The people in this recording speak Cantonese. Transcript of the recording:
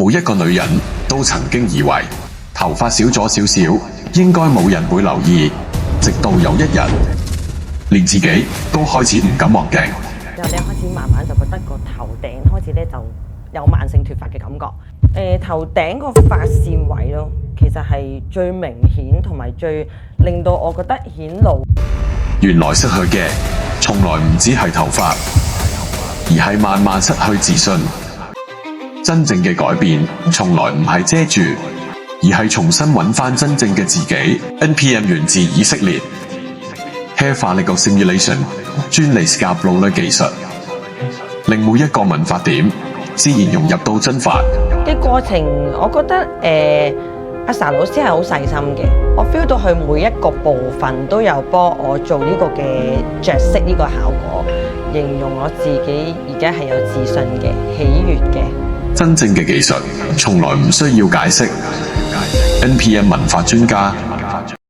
每一個女人都曾經以為頭髮少咗少少，應該冇人會留意，直到有一日，連自己都開始唔敢望鏡。之後咧開始慢慢就覺得個頭頂開始咧就有慢性脫髮嘅感覺。頭頂個髮線位咯，其實係最明顯同埋最令到我覺得顯露。原來失去嘅從來唔只係頭髮，而係慢慢失去自信。真正嘅改變從來唔係遮住，而係重新揾返真正嘅自己。NPM 源自以色列 Hair Follicle Simulation 專利 Scalp Roller 技術，令每一個紋髮點自然融入到真髮嘅過程。我覺得阿 Sa 老師係好細心嘅，我 feel 到佢每一個部分都有幫我做呢個嘅着色呢個效果，形容我自己而家係有自信嘅、喜悅嘅。真正嘅技術從來唔需要解釋。NPM 紋髮專家